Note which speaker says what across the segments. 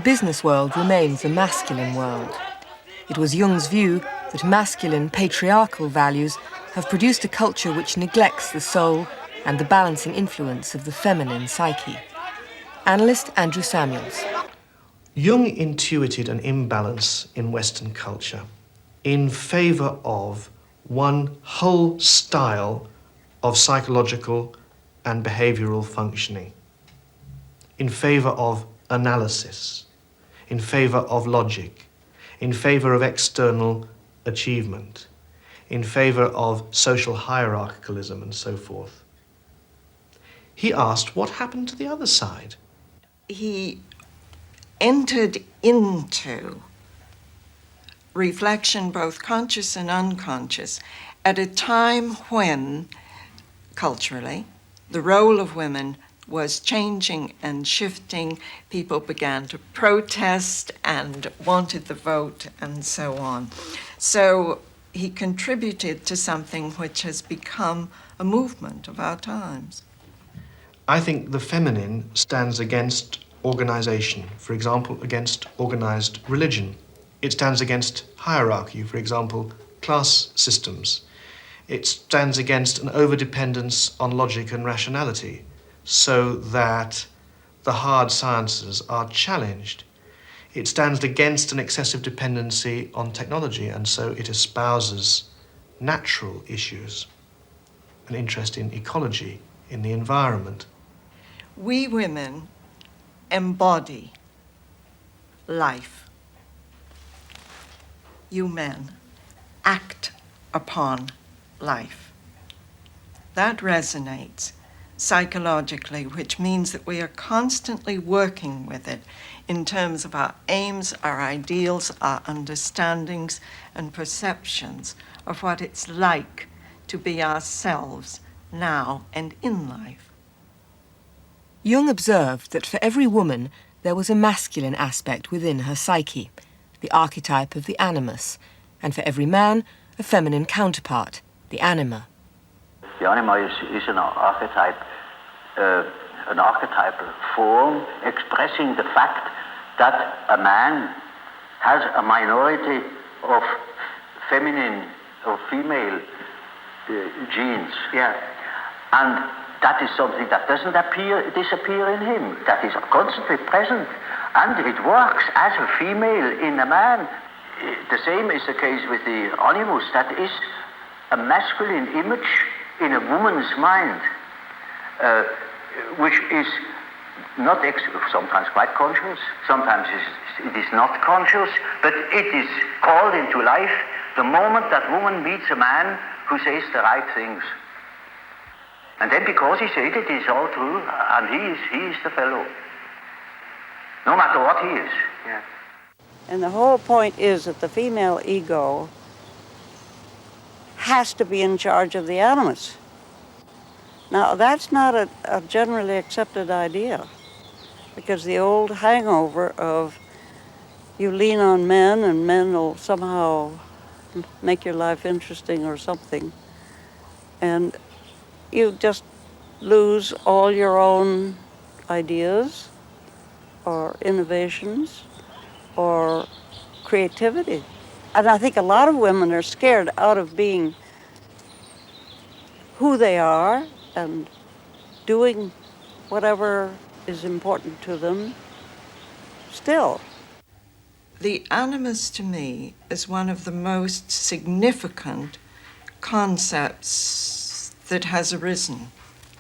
Speaker 1: the business world remains a masculine world. It was Jung's view that masculine, patriarchal values have produced a culture which neglects the soul and the balancing influence of the feminine psyche. Analyst Andrew Samuels.
Speaker 2: Jung intuited an imbalance in Western culture in favour of one whole style of psychological and behavioural functioning, in favour of analysis, in favour of logic, in favour of external achievement, in favour of social hierarchicalism and so forth. He asked what happened to the other side.
Speaker 3: He entered into reflection, both conscious and unconscious, at a time when, culturally, the role of women was changing and shifting. People began to protest and wanted the vote and so on. So he contributed to something which has become a movement of our times.
Speaker 2: I think the feminine stands against organization, for example, against organized religion. It stands against hierarchy, for example, class systems. It stands against an overdependence on logic and rationality, so that the hard sciences are challenged. It stands against an excessive dependency on technology, and so it espouses natural issues, an interest in ecology, in the environment.
Speaker 3: We women embody life. You men act upon life. That resonates psychologically, which means that we are constantly working with it in terms of our aims, our ideals, our understandings and perceptions of what it's like to be ourselves now and in life.
Speaker 1: Jung observed that for every woman there was a masculine aspect within her psyche, the archetype of the animus, and for every man a feminine counterpart, the anima.
Speaker 4: The anima is an archetypal form expressing the fact that a man has a minority of feminine or female genes. Yeah. And that is something that doesn't disappear in him, that is constantly present. And it works as a female in a man. The same is the case with the animus, that is a masculine image in a woman's mind, which is not sometimes quite conscious, sometimes it is not conscious, but it is called into life the moment that woman meets a man who says the right things. And then because he said it is all true, and he is the fellow, no matter what he is. Yeah.
Speaker 5: And the whole point is that the female ego has to be in charge of the animus. Now, that's not a generally accepted idea, because the old hangover of you lean on men and men will somehow make your life interesting or something, and you just lose all your own ideas or innovations or creativity. And I think a lot of women are scared out of being who they are and doing whatever is important to them still.
Speaker 3: The animus to me is one of the most significant concepts that has arisen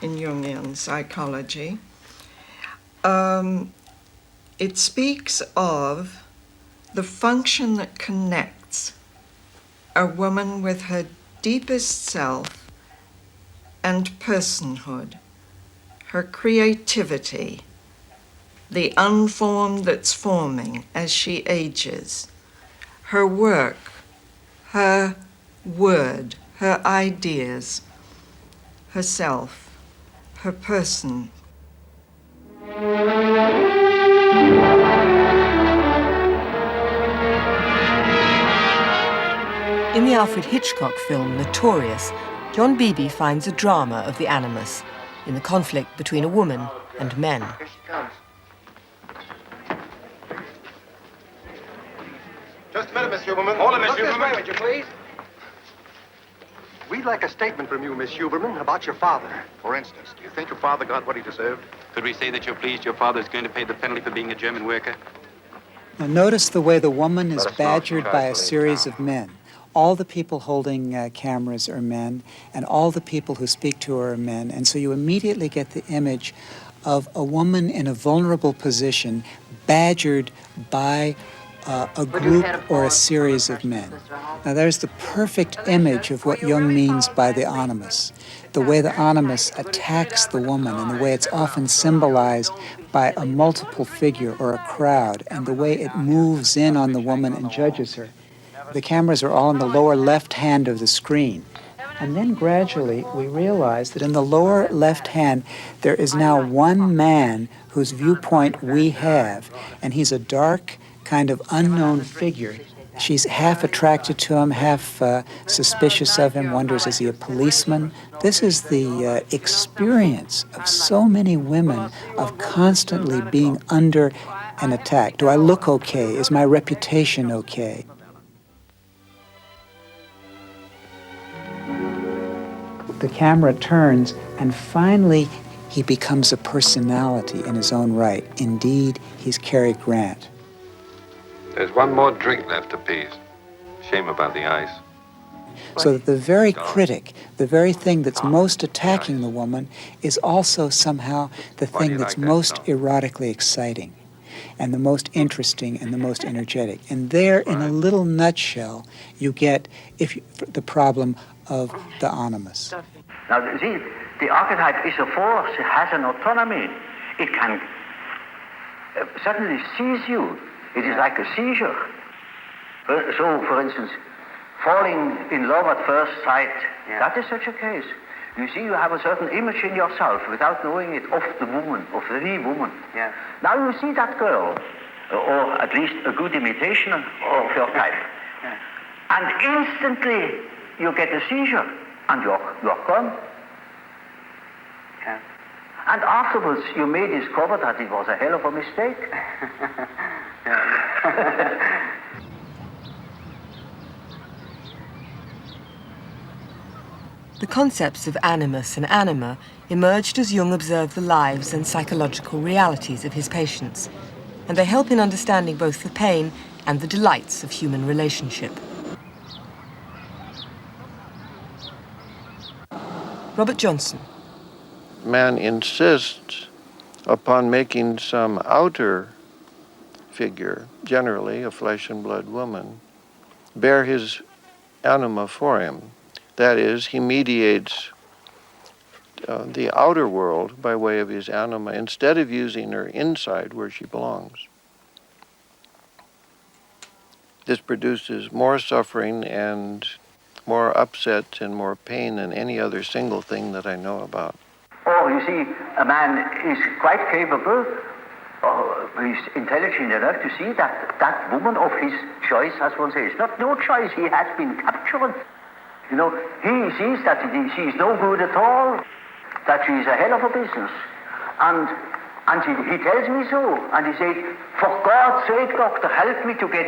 Speaker 3: in Jungian psychology. It speaks of the function that connects a woman with her deepest self and personhood, her creativity, the unformed that's forming as she ages, her work, her word, her ideas, herself, her person.
Speaker 1: In the Alfred Hitchcock film Notorious, John Beebe finds a drama of the animus in the conflict between a woman and men.
Speaker 6: Huberman.
Speaker 7: Hold it, Miss
Speaker 6: Look this
Speaker 7: Huberman.
Speaker 6: way, would you please? We'd like a statement from you, Miss Huberman, about your father.
Speaker 7: For instance, do you think your father got what he deserved?
Speaker 8: Could we say that you're pleased your father is going to pay the penalty for being a German worker?
Speaker 9: Now notice the way the woman is
Speaker 7: Let us know if
Speaker 9: badgered
Speaker 7: she
Speaker 9: by a
Speaker 7: tries to leave
Speaker 9: series
Speaker 7: town.
Speaker 9: of men. All the people holding cameras are men, and all the people who speak to her are men. And so you immediately get the image of a woman in a vulnerable position, badgered by a group or a series of men. Now there's the perfect image of what Jung means by the animus. The way the animus attacks the woman, and the way it's often symbolized by a multiple figure or a crowd, and the way it moves in on the woman and judges her. The cameras are all in the lower left hand of the screen. And then gradually we realize that in the lower left hand there is now one man whose viewpoint we have, and he's a dark, kind of unknown figure. She's half attracted to him, half suspicious of him, wonders, is he a policeman? This is the experience of so many women of constantly being under an attack. Do I look okay? Is my reputation okay? The camera turns, and finally he becomes a personality in his own right. Indeed, he's Cary Grant.
Speaker 10: There's one more drink left apiece. Shame about the ice.
Speaker 9: So that the very critic, the very thing that's most attacking the woman, is also somehow the
Speaker 10: Why do
Speaker 9: thing
Speaker 10: you
Speaker 9: that's
Speaker 10: like that
Speaker 9: most
Speaker 10: song?
Speaker 9: erotically exciting and the most interesting and the most energetic. And there, in a little nutshell, you get the problem of the animus.
Speaker 4: Now, see, the archetype is a force, it has an autonomy. It can suddenly seize you. It is like a seizure. So, for instance, falling in love at first sight, that is such a case. You see, you have a certain image in yourself without knowing it of the woman, of the woman.
Speaker 8: Yeah.
Speaker 4: Now you see that girl, or at least a good imitation of your type.
Speaker 8: Yeah.
Speaker 4: And instantly you get a seizure, and you're gone.
Speaker 8: Yeah.
Speaker 4: And afterwards you may discover that it was a hell of a mistake.
Speaker 1: The concepts of animus and anima emerged as Jung observed the lives and psychological realities of his patients, and they help in understanding both the pain and the delights of human relationship. Robert Johnson.
Speaker 11: Man insists upon making some outer figure, generally a flesh and blood woman, bear his anima for him. That is, he mediates the outer world by way of his anima instead of using her inside where she belongs. This produces more suffering and more upset and more pain than any other single thing that I know about.
Speaker 4: Or, you see, a man is quite capable, he's intelligent enough to see that that woman of his choice, as one says, not no choice, he has been captured. You know, he sees that she is no good at all, that she is a hell of a business. And he tells me so, and he says, for God's sake, doctor, help me to get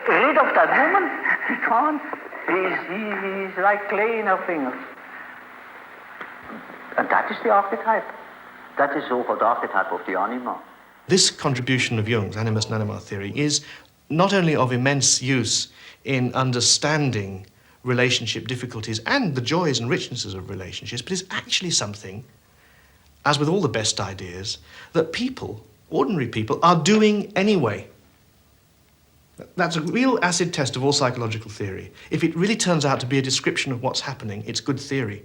Speaker 4: rid of that woman. He can't. He's like clay in her fingers. And that is the archetype. That is so-called archetype of the anima.
Speaker 2: This contribution of Jung's animus and anima theory is not only of immense use in understanding relationship difficulties and the joys and richnesses of relationships, but is actually something, as with all the best ideas, that people, ordinary people, are doing anyway. That's a real acid test of all psychological theory. If it really turns out to be a description of what's happening, it's good theory.